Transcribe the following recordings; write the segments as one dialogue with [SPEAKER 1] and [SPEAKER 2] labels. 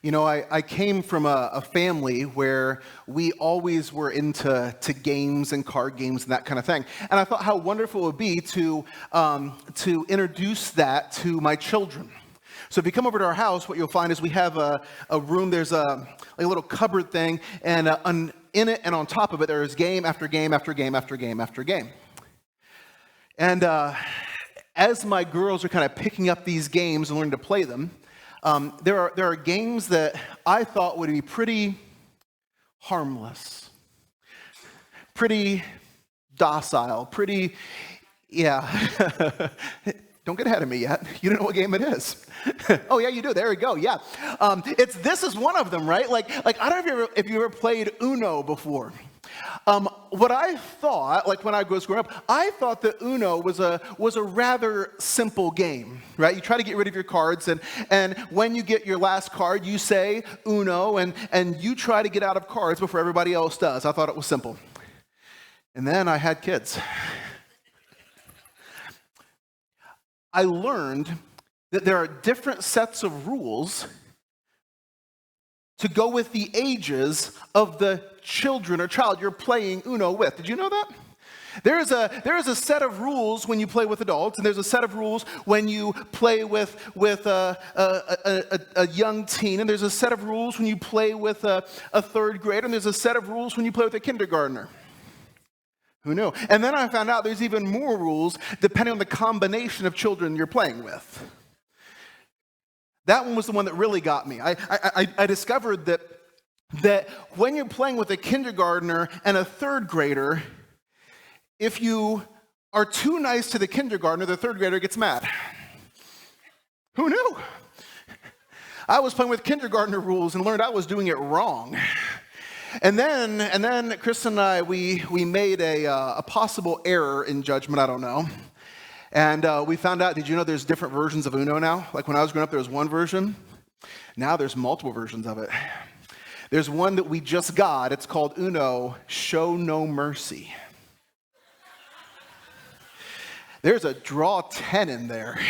[SPEAKER 1] You know, I came from a family where we always were into games and card games and that kind of thing. And I thought how wonderful it would be to introduce that to my children. So if you come over to our house, what you'll find is we have a room, there's a little cupboard thing, and in it and on top of it, there's game after game after game after game after game. And as my girls are kind of picking up these games and learning to play them, there are games that I thought would be pretty harmless, pretty docile, pretty, yeah. Don't get ahead of me yet. You don't know what game it is. Oh, yeah, you do. There we go. Yeah. This is one of them, right? Like I don't know if you ever played Uno before. What I thought, like when I was growing up, I thought that Uno was a rather simple game, right? You try to get rid of your cards, and when you get your last card, you say Uno, and you try to get out of cards before everybody else does. I thought it was simple. And then I had kids. I learned that there are different sets of rules to go with the ages of the children or child you're playing Uno with. Did you know that? There is a set of rules when you play with adults, and there's a set of rules when you play with a young teen, and there's a set of rules when you play with a third grader, and there's a set of rules when you play with a kindergartner. Who knew? And then I found out there's even more rules depending on the combination of children you're playing with. That one was the one that really got me. I discovered that when you're playing with a kindergartner and a third grader, if you are too nice to the kindergartner, the third grader gets mad. Who knew? I was playing with kindergartner rules and learned I was doing it wrong. And then Chris and I, we made a possible error in judgment, I don't know. And we found out, did you know there's different versions of Uno now? Like when I was growing up, there was one version. Now there's multiple versions of it. There's one that we just got. It's called Uno, Show No Mercy. There's a draw 10 in there.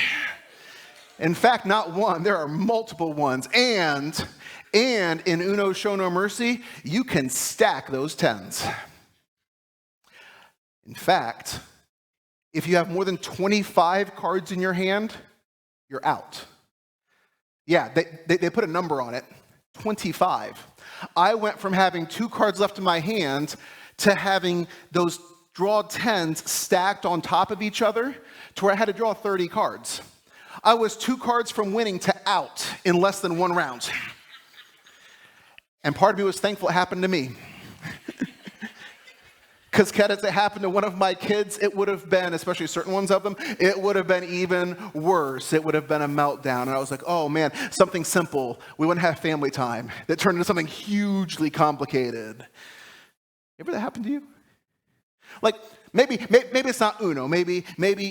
[SPEAKER 1] In fact, not one, there are multiple ones. And in Uno, Show No Mercy, you can stack those 10s. In fact, if you have more than 25 cards in your hand, you're out. Yeah, they put a number on it, 25. I went from having 2 cards left in my hand to having those draw 10s stacked on top of each other to where I had to draw 30 cards. I was 2 cards from winning to out in less than 1 round. And part of me was thankful it happened to me. Because if it happened to one of my kids, it would have been, especially certain ones of them, it would have been even worse. It would have been a meltdown. And I was like, oh man, something simple. We wouldn't have family time. That turned into something hugely complicated. Ever that happened to you? Like, maybe it's not Uno. Maybe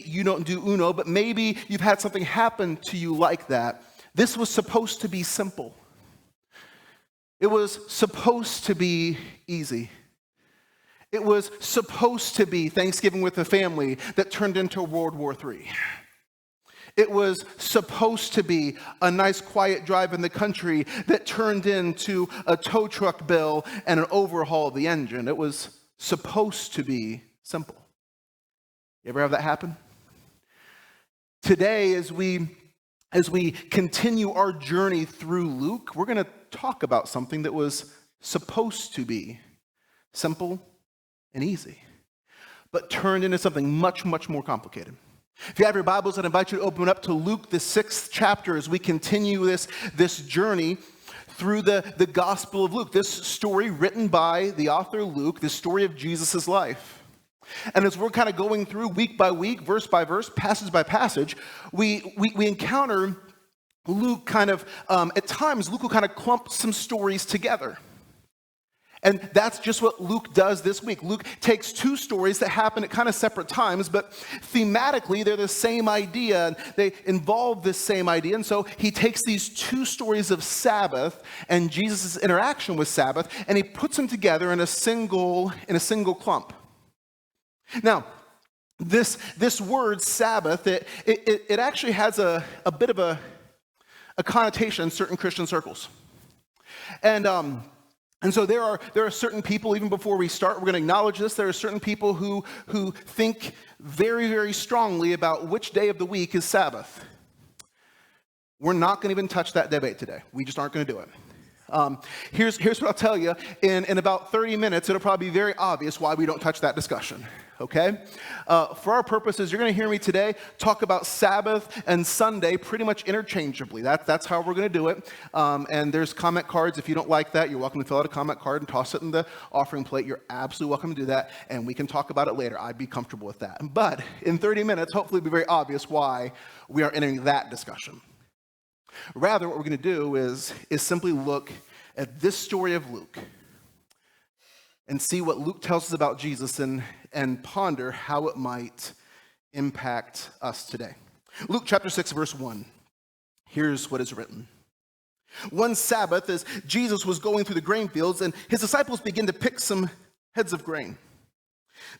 [SPEAKER 1] you don't do Uno, but maybe you've had something happen to you like that. This was supposed to be simple. It was supposed to be easy. It was supposed to be Thanksgiving with the family that turned into World War III. It was supposed to be a nice quiet drive in the country that turned into a tow truck bill and an overhaul of the engine. It was supposed to be simple. You ever have that happen? Today, as we continue our journey through Luke, we're going to talk about something that was supposed to be simple and easy, but turned into something much, much more complicated. If you have your Bibles, I'd invite you to open up to Luke, the 6th chapter, as we continue this journey through the Gospel of Luke, this story written by the author Luke, the story of Jesus' life. And as we're kind of going through week by week, verse by verse, passage by passage, we encounter Luke kind of, at times, Luke will kind of clump some stories together. And that's just what Luke does this week. Luke takes 2 stories that happen at kind of separate times, but thematically, they're the same idea, and they involve this same idea. And so he takes these 2 stories of Sabbath and Jesus' interaction with Sabbath, and he puts them together in a single clump. Now, this word Sabbath, it actually has a bit of a connotation in certain Christian circles. And so there are certain people, even before we start, we're going to acknowledge this, there are certain people who think very, very strongly about which day of the week is Sabbath. We're not going to even touch that debate today. We just aren't going to do it. Here's what I'll tell you. In about 30 minutes, it'll probably be very obvious why we don't touch that discussion, okay? For our purposes, you're going to hear me today talk about Sabbath and Sunday pretty much interchangeably. That's how we're going to do it. And there's comment cards. If you don't like that, you're welcome to fill out a comment card and toss it in the offering plate. You're absolutely welcome to do that, and we can talk about it later. I'd be comfortable with that. But in 30 minutes, hopefully it'll be very obvious why we are entering that discussion. Rather, what we're going to do is simply look at this story of Luke and see what Luke tells us about Jesus and ponder how it might impact us today. Luke chapter 6, verse 1. Here's what is written. One Sabbath, as Jesus was going through the grain fields, and his disciples began to pick some heads of grain.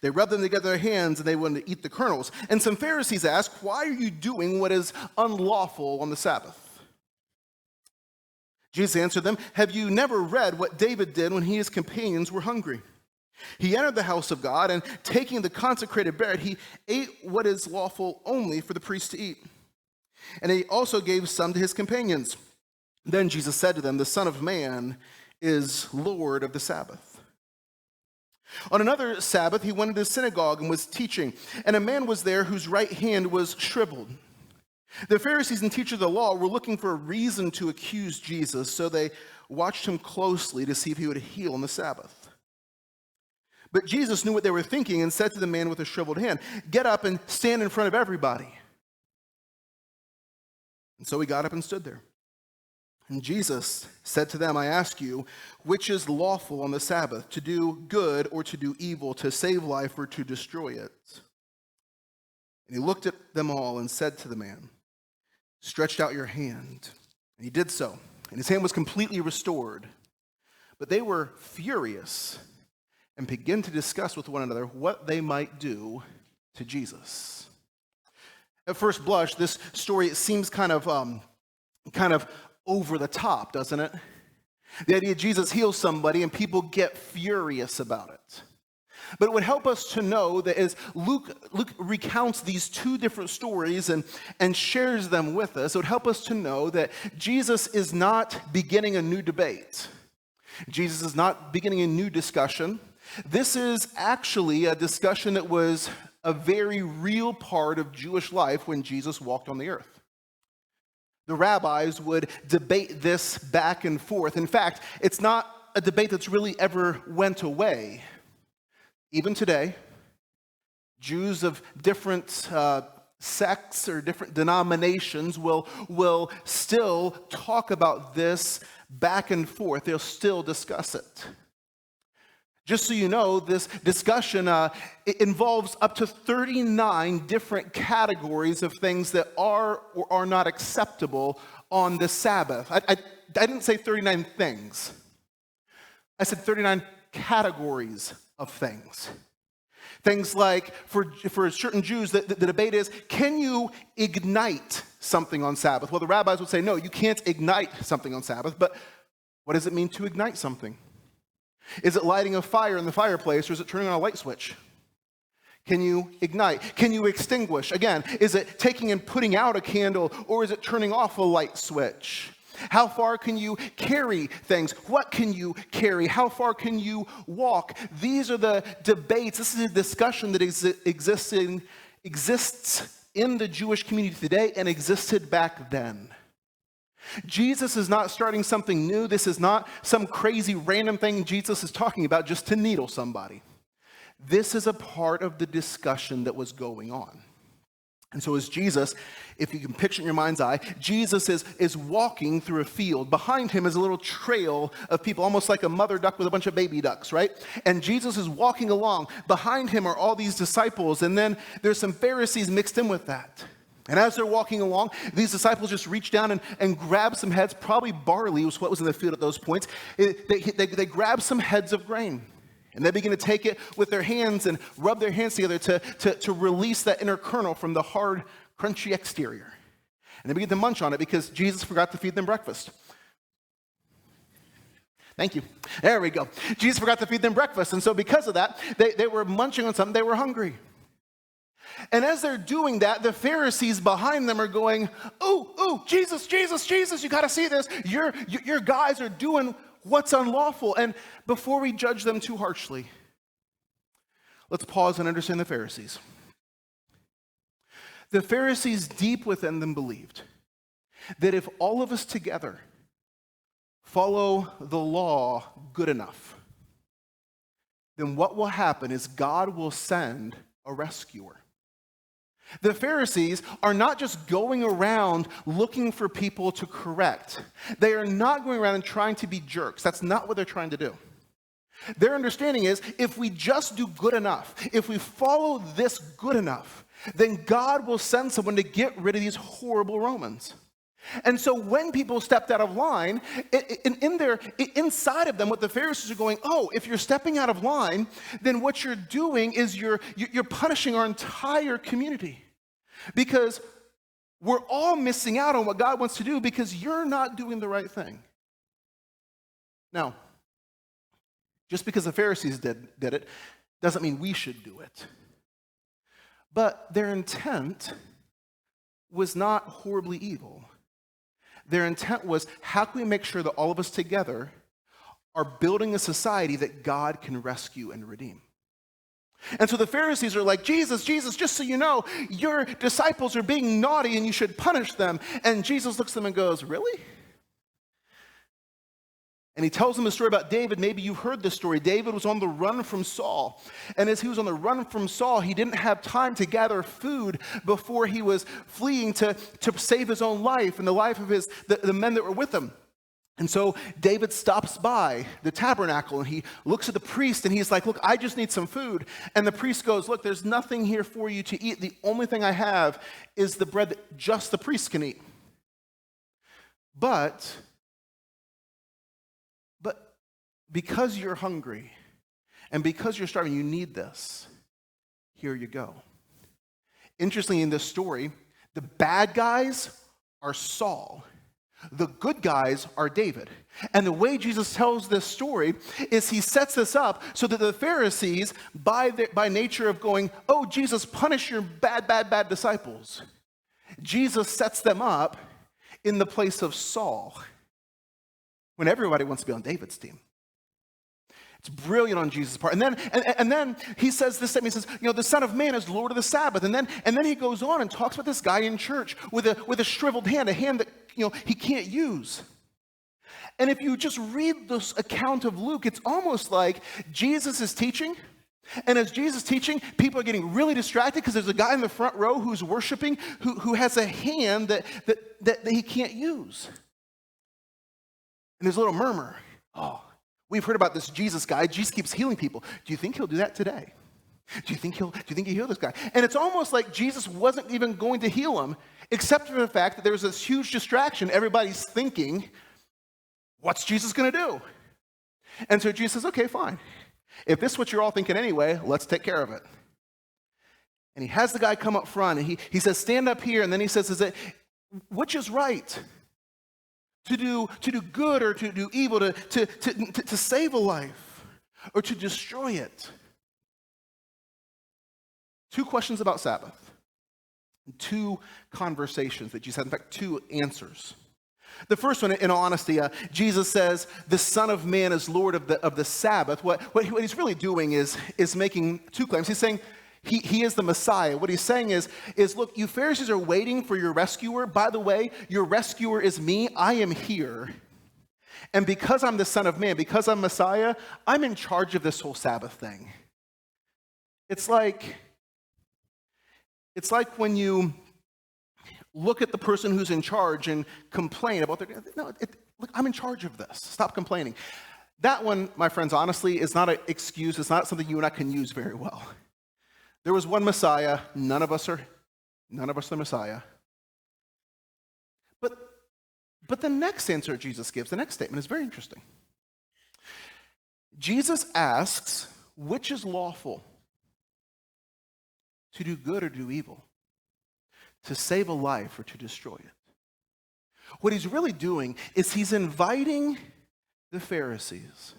[SPEAKER 1] They rubbed them together in their hands, and they wanted to eat the kernels. And some Pharisees asked, "Why are you doing what is unlawful on the Sabbath?" Jesus answered them, "Have you never read what David did when he and his companions were hungry? He entered the house of God, and taking the consecrated bread, he ate what is lawful only for the priest to eat. And he also gave some to his companions. Then Jesus said to them, 'The Son of Man is Lord of the Sabbath.' On another Sabbath, he went into the synagogue and was teaching, and a man was there whose right hand was shriveled. The Pharisees and teachers of the law were looking for a reason to accuse Jesus, so they watched him closely to see if he would heal on the Sabbath. But Jesus knew what they were thinking and said to the man with the shriveled hand, 'Get up and stand in front of everybody.' And so he got up and stood there. And Jesus said to them, 'I ask you, which is lawful on the Sabbath, to do good or to do evil, to save life or to destroy it?' And he looked at them all and said to the man, 'Stretch out your hand.' And he did so, and his hand was completely restored. But they were furious and began to discuss with one another what they might do to Jesus." At first blush, this story seems kind of over the top, doesn't it? The idea Jesus heals somebody and people get furious about it. But it would help us to know that as Luke recounts these two different stories and shares them with us, it would help us to know that Jesus is not beginning a new debate. Jesus is not beginning a new discussion. This is actually a discussion that was a very real part of Jewish life when Jesus walked on the earth. The rabbis would debate this back and forth. In fact, it's not a debate that's really ever went away. Even today, Jews of different sects or different denominations will still talk about this back and forth. They'll still discuss it. Just so you know, this discussion it involves up to 39 different categories of things that are or are not acceptable on the Sabbath. I didn't say 39 things. I said 39 categories of things. Things like, for certain Jews, the debate is, can you ignite something on Sabbath? Well, the rabbis would say, no, you can't ignite something on Sabbath, but what does it mean to ignite something? Is it lighting a fire in the fireplace, or is it turning on a light switch? Can you ignite? Can you extinguish? Again, is it taking and putting out a candle, or is it turning off a light switch? How far can you carry things? What can you carry? How far can you walk? These are the debates. This is a discussion that exists in the Jewish community today and existed back then. Jesus is not starting something new. This is not some crazy random thing Jesus is talking about just to needle somebody. This is a part of the discussion that was going on. And so as Jesus, if you can picture in your mind's eye, Jesus is walking through a field. Behind him is a little trail of people, almost like a mother duck with a bunch of baby ducks, right? And Jesus is walking along. Behind him are all these disciples, and then there's some Pharisees mixed in with that. And as they're walking along, these disciples just reach down and grab some heads. Probably barley was what was in the field at those points. They grab some heads of grain. And they begin to take it with their hands and rub their hands together to release that inner kernel from the hard, crunchy exterior. And they begin to munch on it because Jesus forgot to feed them breakfast. Thank you. There we go. Jesus forgot to feed them breakfast. And so because of that, they were munching on something. They were hungry. And as they're doing that, the Pharisees behind them are going, ooh, Jesus, you got to see this. Your guys are doing what's unlawful. And before we judge them too harshly, let's pause and understand the Pharisees. The Pharisees deep within them believed that if all of us together follow the law good enough, then what will happen is God will send a rescuer. The Pharisees are not just going around looking for people to correct. They are not going around and trying to be jerks. That's not what they're trying to do. Their understanding is if we just do good enough, if we follow this good enough, then God will send someone to get rid of these horrible Romans. And so when people stepped out of line, inside of them, what the Pharisees are going, if you're stepping out of line, then what you're doing is you're punishing our entire community. Because we're all missing out on what God wants to do because you're not doing the right thing. Now, just because the Pharisees did it doesn't mean we should do it. But their intent was not horribly evil. Their intent was, how can we make sure that all of us together are building a society that God can rescue and redeem? And so the Pharisees are like, Jesus, just so you know, your disciples are being naughty and you should punish them. And Jesus looks at them and goes, really? And he tells them a story about David. Maybe you've heard this story. David was on the run from Saul. And as he was on the run from Saul, he didn't have time to gather food before he was fleeing to save his own life and the life of the men that were with him. And so David stops by the tabernacle and he looks at the priest and he's like, look, I just need some food. And the priest goes, look, there's nothing here for you to eat. The only thing I have is the bread that just the priest can eat. But because you're hungry and because you're starving, you need this. Here you go. Interestingly, in this story, the bad guys are Saul. The good guys are David. And the way Jesus tells this story is he sets this up so that the Pharisees, by nature of going, Jesus, punish your bad disciples, Jesus sets them up in the place of Saul when everybody wants to be on David's team. It's brilliant on Jesus' part. And then he says this statement. He says, the Son of Man is Lord of the Sabbath. And then he goes on and talks about this guy in church with a shriveled hand, a hand that he can't use. And if you just read this account of Luke, it's almost like Jesus is teaching. And as Jesus is teaching, people are getting really distracted because there's a guy in the front row who's worshiping who has a hand that he can't use. And there's a little murmur. We've heard about this Jesus guy. Jesus keeps healing people. Do you think he'll do that today? Do you think he'll heal this guy? And it's almost like Jesus wasn't even going to heal him, except for the fact that there's this huge distraction. Everybody's thinking, what's Jesus going to do? And so Jesus says, okay, fine. If this is what you're all thinking anyway, let's take care of it. And he has the guy come up front, and he says, stand up here. And then he says, which is right? To do good or to do evil, to save a life or to destroy it. 2 questions about Sabbath. 2 conversations that Jesus had. In fact, 2 answers. The first one, in all honesty, Jesus says the Son of Man is Lord of the Sabbath. What he's really doing is making 2 claims. He's saying he is the Messiah. What he's saying is, look, you Pharisees are waiting for your rescuer. By the way, your rescuer is me. I am here. And because I'm the Son of Man, because I'm Messiah, I'm in charge of this whole Sabbath thing. It's like when you look at the person who's in charge and complain about look, I'm in charge of this. Stop complaining. That one, my friends, honestly, is not an excuse. It's not something you and I can use very well. There was one Messiah. None of us are the Messiah. But the next answer Jesus gives, the next statement, is very interesting. Jesus asks, which is lawful? To do good or do evil? To save a life or to destroy it? What he's really doing is he's inviting the Pharisees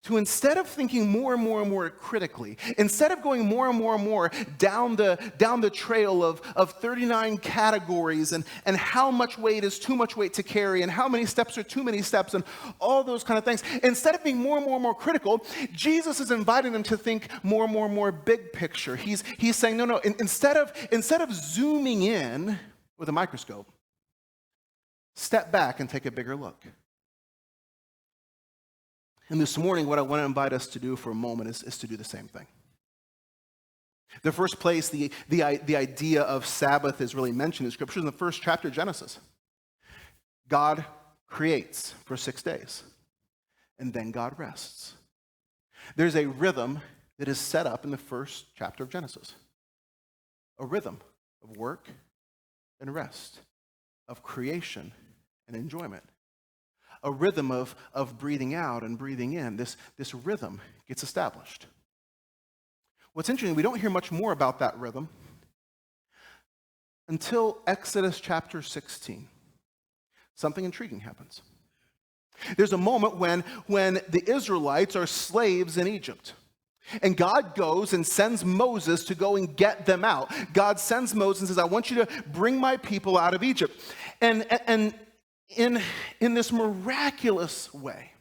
[SPEAKER 1] to, instead of thinking more and more and more critically, instead of going more and more and more down the trail of 39 categories and how much weight is too much weight to carry and how many steps are too many steps and all those kind of things, instead of being more and more and more critical, Jesus is inviting them to think more and more and more big picture. He's saying, no, instead of zooming in with a microscope, step back and take a bigger look. And this morning, what I want to invite us to do for a moment is to do the same thing. The first place the idea of Sabbath is really mentioned in Scripture is in the first chapter of Genesis. God creates for 6 days, and then God rests. There's a rhythm that is set up in the first chapter of Genesis. A rhythm of work and rest, of creation and enjoyment. A rhythm of breathing out and breathing in. This rhythm gets established. What's interesting, we don't hear much more about that rhythm until Exodus chapter 16. Something intriguing happens. There's a moment when the Israelites are slaves in Egypt. And God goes and sends Moses to go and get them out. God sends Moses and says, I want you to bring my people out of Egypt. And in this miraculous way,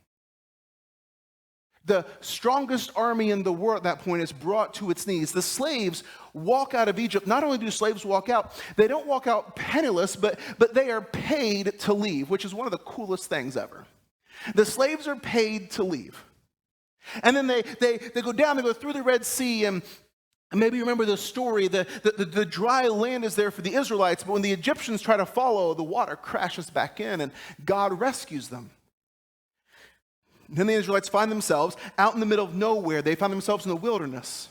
[SPEAKER 1] the strongest army in the world at that point is brought to its knees. The slaves walk out of Egypt. Not only do slaves walk out, they don't walk out penniless, but they are paid to leave, which is one of the coolest things ever. The slaves are paid to leave. And then they go down, they go through the Red Sea, and maybe you remember the story, the dry land is there for the Israelites, but when the Egyptians try to follow, the water crashes back in, and God rescues them. Then the Israelites find themselves out in the middle of nowhere. They find themselves in the wilderness.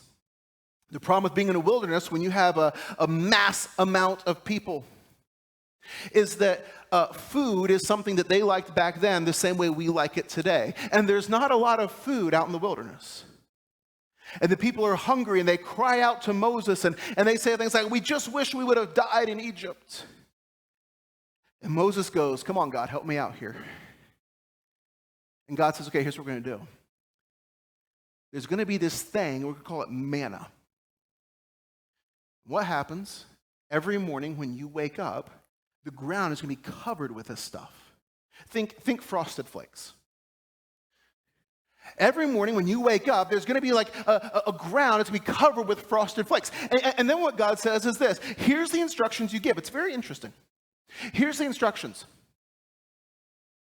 [SPEAKER 1] The problem with being in a wilderness when you have a mass amount of people is that food is something that they liked back then the same way we like it today. And there's not a lot of food out in the wilderness. And the people are hungry and they cry out to Moses and they say things like, we just wish we would have died in Egypt. And Moses goes, come on, God, help me out here. And God says, okay, here's what we're going to do. There's going to be this thing, we're going to call it manna. What happens every morning when you wake up, the ground is going to be covered with this stuff. Think Frosted Flakes. Every morning when you wake up, there's going to be like a ground that's going to be covered with Frosted Flakes. And then what God says is this. Here's the instructions you give. It's very interesting. Here's the instructions.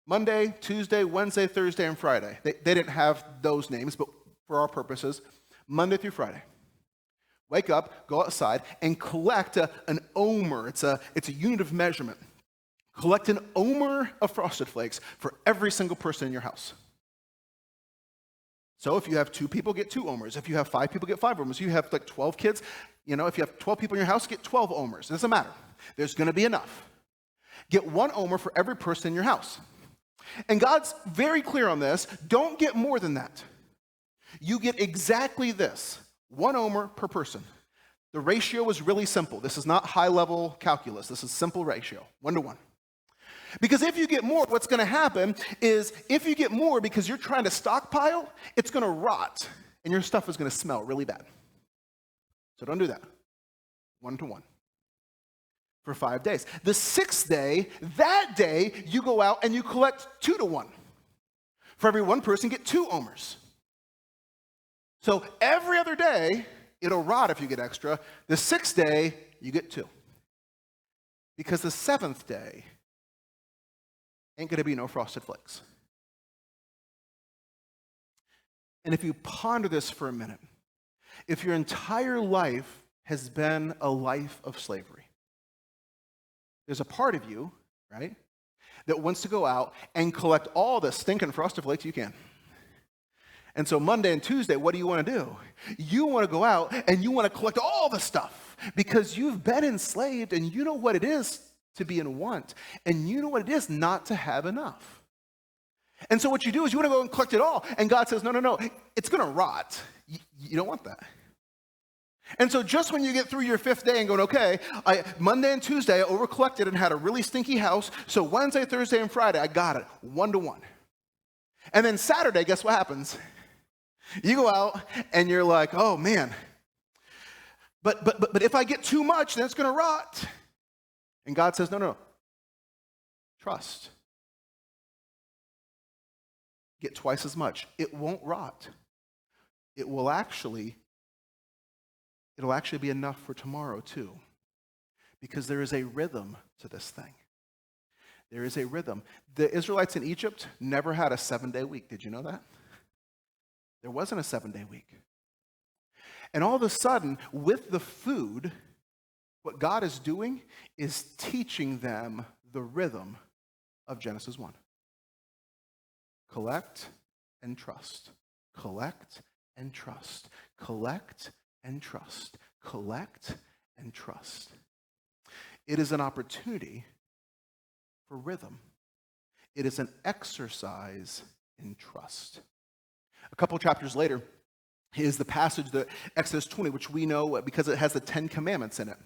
[SPEAKER 1] Monday, Tuesday, Wednesday, Thursday, and Friday. They didn't have those names, but for our purposes, Monday through Friday. Wake up, go outside, and collect an omer. It's a unit of measurement. Collect an omer of Frosted Flakes for every single person in your house. So if you have 2 people, get 2 omers. If you have 5 people, get 5 omers. If you have like 12 kids, if you have 12 people in your house, get 12 omers. It doesn't matter. There's going to be enough. Get 1 omer for every person in your house. And God's very clear on this. Don't get more than that. You get exactly this. 1 omer per person. The ratio is really simple. This is not high-level calculus. This is simple ratio, 1 to 1. Because if you get more, what's going to happen is if you get more because you're trying to stockpile, it's going to rot, and your stuff is going to smell really bad. So don't do that. 1 to 1. For 5 days. The 6th day, that day, you go out and you collect 2 to 1. For every 1 person, get 2 omers. So every other day, it'll rot if you get extra. The 6th day, you get 2. Because the 7th day ain't going to be no Frosted Flakes. And if you ponder this for a minute, if your entire life has been a life of slavery, there's a part of you, right, that wants to go out and collect all the stinking Frosted Flakes you can. And so Monday and Tuesday, what do you want to do? You want to go out and you want to collect all the stuff because you've been enslaved and you know what it is to be in want and you know what it is not to have enough. And so what you do is you want to go and collect it all. And God says, no, it's going to rot. You don't want that. And so just when you get through your fifth day and going, okay, Monday and Tuesday I overcollected and had a really stinky house, so Wednesday, Thursday, and Friday I got it, 1-to-1. And then Saturday, guess what happens? You go out and you're like, oh man, but if I get too much, then it's going to rot. And God says, no, trust. Get twice as much. It won't rot. It'll actually be enough for tomorrow too. Because there is a rhythm to this thing. There is a rhythm. The Israelites in Egypt never had a 7-day week. Did you know that? There wasn't a 7-day week. And all of a sudden, with the food, what God is doing is teaching them the rhythm of Genesis 1. Collect and trust. Collect and trust. Collect and trust. Collect and trust. It is an opportunity for rhythm. It is an exercise in trust. A couple chapters later is the passage, the Exodus 20, which we know because it has the 10 Commandments in it.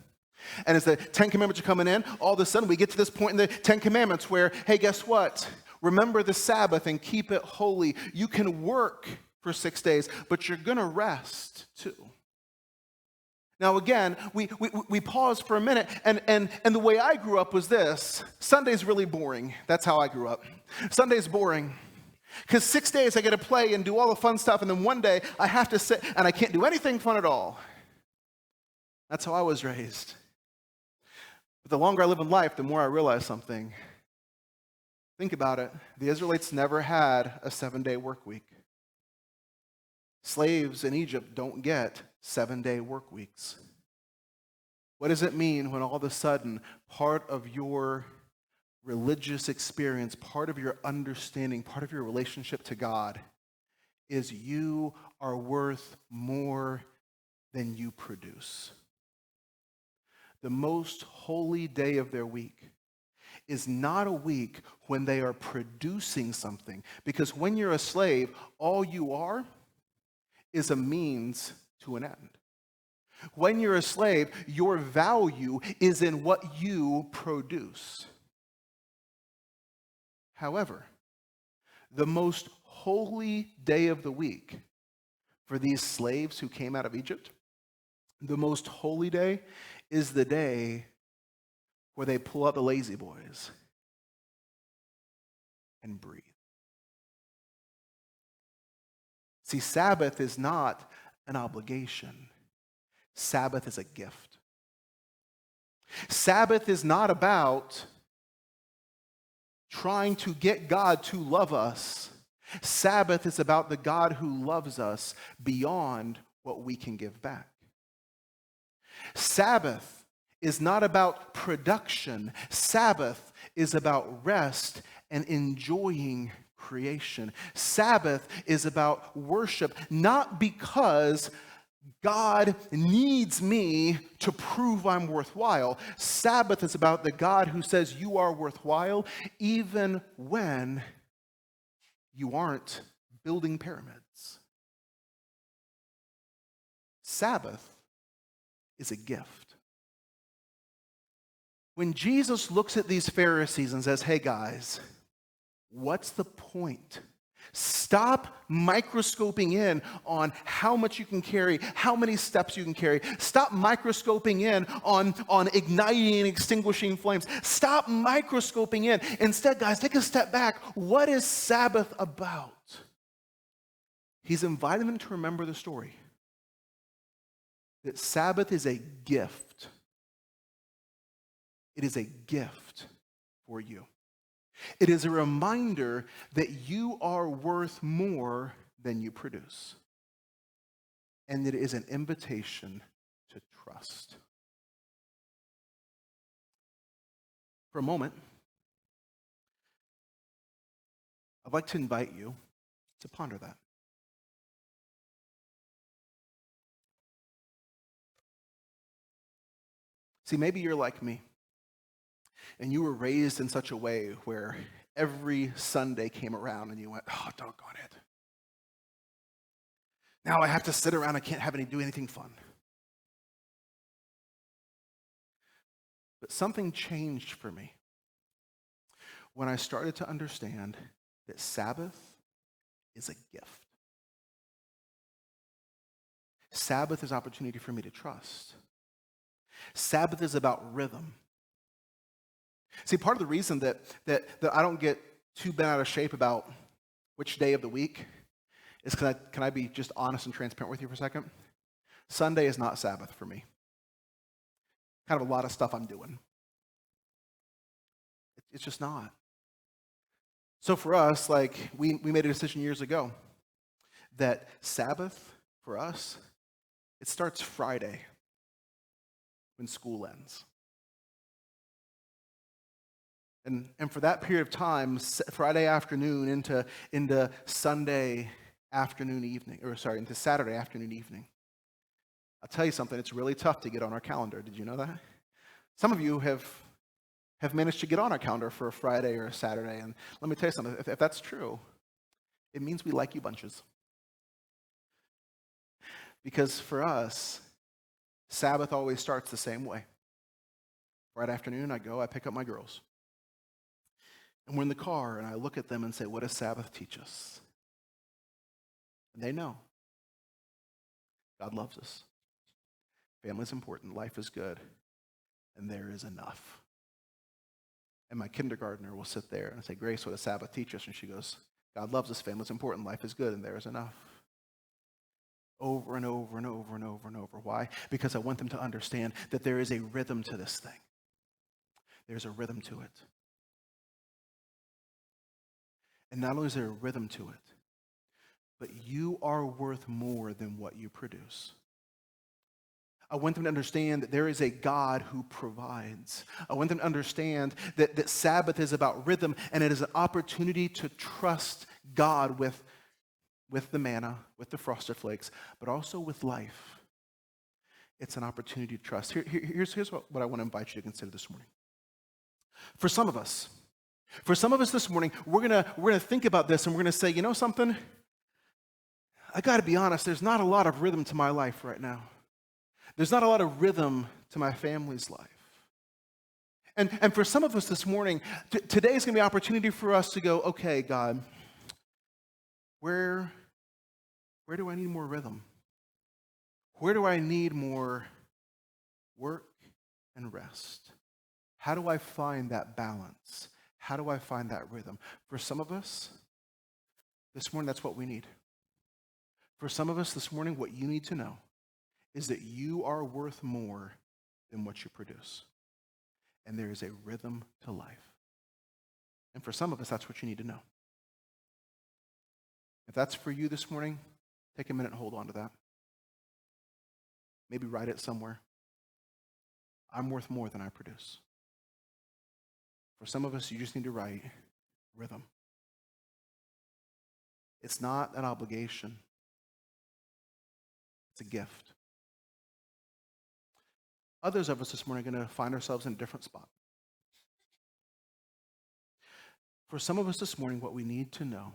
[SPEAKER 1] And as the 10 Commandments are coming in, all of a sudden we get to this point in the 10 Commandments where, hey, guess what? Remember the Sabbath and keep it holy. You can work for 6 days, but you're going to rest too. Now again, we pause for a minute, and the way I grew up was this. Sunday's really boring. That's how I grew up. Sunday's boring. Because 6 days I get to play and do all the fun stuff, and then one day I have to sit and I can't do anything fun at all. That's how I was raised. But the longer I live in life, the more I realize something. Think about it. The Israelites never had a 7-day work week. Slaves in Egypt don't get 7-day work weeks. What does it mean when all of a sudden part of your religious experience, part of your understanding, part of your relationship to God is you are worth more than you produce? The most holy day of their week is not a week when they are producing something, because when you're a slave, all you are is a means to an end. When you're a slave, your value is in what you produce. However, the most holy day of the week for these slaves who came out of Egypt, the most holy day is the day where they pull out the lazy boys and breathe. See, Sabbath is not an obligation. Sabbath is a gift. Sabbath is not about trying to get God to love us. Sabbath is about the God who loves us beyond what we can give back. Sabbath is not about production. Sabbath is about rest and enjoying creation. Sabbath is about worship, not because God needs me to prove I'm worthwhile. Sabbath is about the God who says you are worthwhile even when you aren't building pyramids. Sabbath is a gift. When Jesus looks at these Pharisees and says, hey guys, what's the point? Stop microscoping in on how much you can carry, how many steps you can carry. Stop microscoping in on igniting and extinguishing flames. Stop microscoping in. Instead, guys, take a step back. What is Sabbath about? He's inviting them to remember the story. That Sabbath is a gift. It is a gift for you. It is a reminder that you are worth more than you produce. And it is an invitation to trust. For a moment, I'd like to invite you to ponder that. See, maybe you're like me. And you were raised in such a way where every Sunday came around and you went, oh, doggone it. Now I have to sit around, I can't do anything fun. But something changed for me when I started to understand that Sabbath is a gift. Sabbath is opportunity for me to trust. Sabbath is about rhythm. See, part of the reason that I don't get too bent out of shape about which day of the week is because can I be just honest and transparent with you for a second? Sunday is not Sabbath for me. Kind of a lot of stuff I'm doing. It's just not. So for us, like we made a decision years ago that Sabbath for us, it starts Friday when school ends. And for that period of time, Friday afternoon into Sunday afternoon evening, into Saturday afternoon evening. I'll tell you something, it's really tough to get on our calendar. Did you know that? Some of you have managed to get on our calendar for a Friday or a Saturday. And let me tell you something, if that's true, it means we like you bunches. Because for us, Sabbath always starts the same way. Friday afternoon, I pick up my girls. And we're in the car, and I look at them and say, what does Sabbath teach us? And they know. God loves us. Family's important. Life is good. And there is enough. And my kindergartner will sit there and say, Grace, what does Sabbath teach us? And she goes, God loves us. Family's important. Life is good. And there is enough. Over and over and over and over and over. Why? Because I want them to understand that there is a rhythm to this thing. There's a rhythm to it. And not only is there a rhythm to it, but you are worth more than what you produce. I want them to understand that there is a God who provides. I want them to understand that Sabbath is about rhythm, and it is an opportunity to trust God with the manna, with the frosted flakes, but also with life. It's an opportunity to trust. Here's what I want to invite you to consider this morning. For some of us this morning, we're gonna think about this, and we're gonna say, you know something? I got to be honest. There's not a lot of rhythm to my life right now. There's not a lot of rhythm to my family's life. And for some of us this morning, today is going to be an opportunity for us to go, okay, God, where do I need more rhythm? Where do I need more work and rest? How do I find that balance? How do I find that rhythm? For some of us, this morning, that's what we need. For some of us this morning, what you need to know is that you are worth more than what you produce. And there is a rhythm to life. And for some of us, that's what you need to know. If that's for you this morning, take a minute and hold on to that. Maybe write it somewhere. I'm worth more than I produce. For some of us, you just need to write rhythm. It's not an obligation. It's a gift. Others of us this morning are going to find ourselves in a different spot. For some of us this morning, what we need to know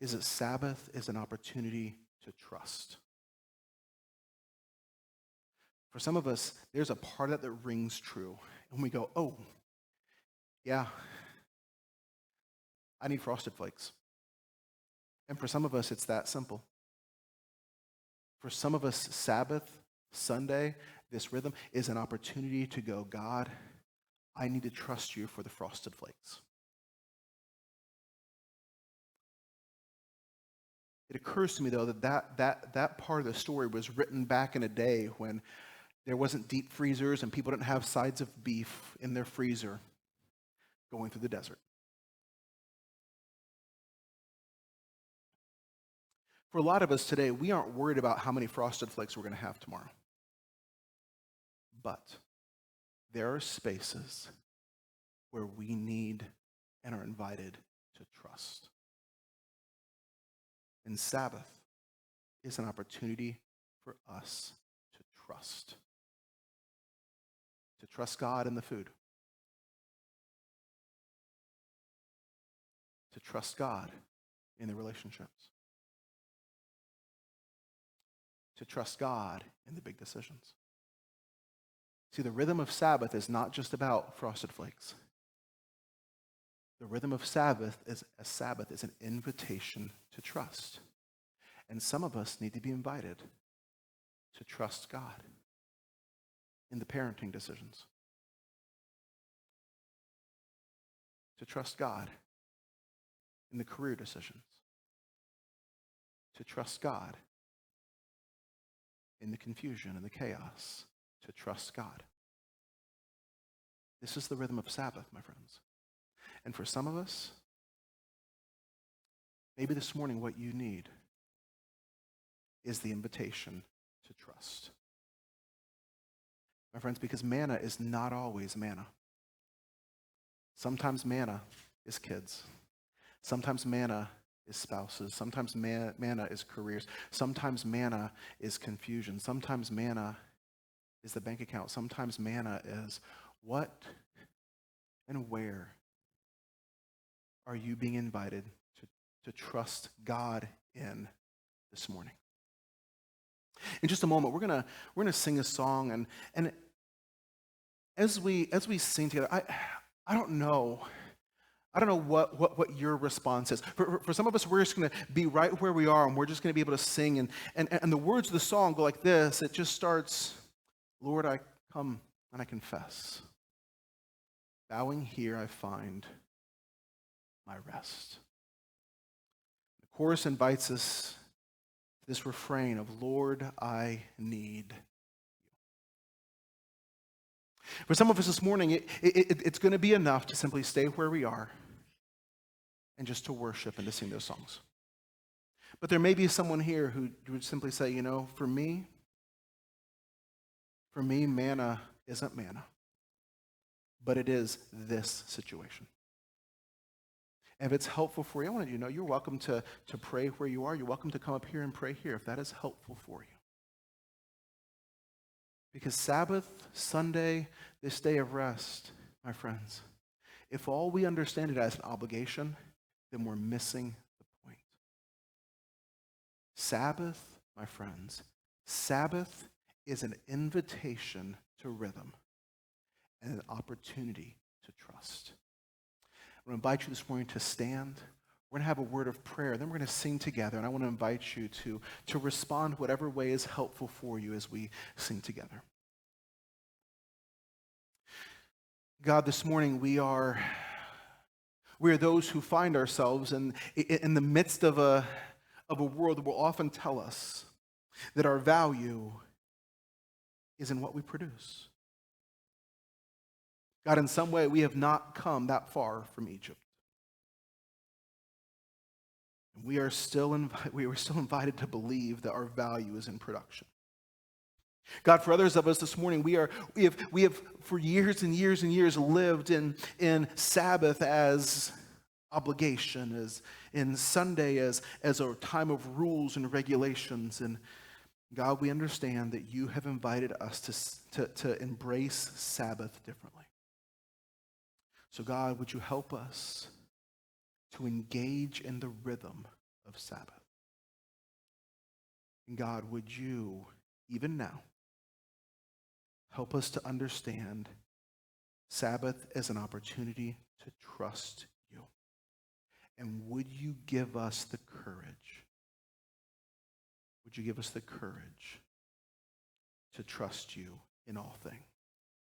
[SPEAKER 1] is that Sabbath is an opportunity to trust. For some of us, there's a part of that rings true. And we go, oh, yeah, I need frosted flakes. And for some of us, it's that simple. For some of us, Sabbath, Sunday, this rhythm is an opportunity to go, God, I need to trust you for the frosted flakes. It occurs to me, though, that part of the story was written back in a day when there wasn't deep freezers and people didn't have sides of beef in their freezer going through the desert. For a lot of us today, we aren't worried about how many frosted flakes we're going to have tomorrow. But there are spaces where we need and are invited to trust. And Sabbath is an opportunity for us to trust. To trust God in the food. To trust God in the relationships. To trust God in the big decisions. See, the rhythm of Sabbath is not just about Frosted Flakes. The rhythm of Sabbath is an invitation to trust. And some of us need to be invited to trust God in the parenting decisions, to trust God in the career decisions, to trust God in the confusion and the chaos, to trust God. This is the rhythm of Sabbath, my friends. And for some of us, maybe this morning what you need is the invitation to trust. My friends, because manna is not always manna. Sometimes manna is kids. Sometimes manna is spouses. Sometimes manna is careers. Sometimes manna is confusion. Sometimes manna is the bank account. Sometimes manna is what and where are you being invited to trust God in this morning? In just a moment, we're gonna sing a song, and as we sing together, I don't know. I don't know what your response is. For some of us, we're just going to be right where we are, and we're just going to be able to sing. And the words of the song go like this. It just starts, Lord, I come and I confess. Bowing here, I find my rest. The chorus invites us to this refrain of, Lord, I need. For some of us this morning, it's going to be enough to simply stay where we are and just to worship and to sing those songs. But there may be someone here who would simply say, for me, manna isn't manna, but it is this situation. And if it's helpful for you, I want you to know you're welcome to pray where you are. You're welcome to come up here and pray here if that is helpful for you. Because Sabbath, Sunday, this day of rest, my friends, if all we understand it as an obligation, then we're missing the point. Sabbath, my friends, Sabbath is an invitation to rhythm and an opportunity to trust. I'm going to invite you this morning to stand. We're going to have a word of prayer. Then we're going to sing together, and I want to invite you to respond whatever way is helpful for you as we sing together. God, this morning we are those who find ourselves in the midst of a world that will often tell us that our value is in what we produce. God, in some way, we have not come that far from Egypt. We are still invited to believe that our value is in production. God, for others of us this morning, we have for years and years and years lived in Sabbath as obligation, as in Sunday as a time of rules and regulations. And God, we understand that you have invited us to embrace Sabbath differently. So God, would you help us to engage in the rhythm of Sabbath? And God, would you, even now, help us to understand Sabbath as an opportunity to trust you? And would you give us the courage? Would you give us the courage to trust you in all things?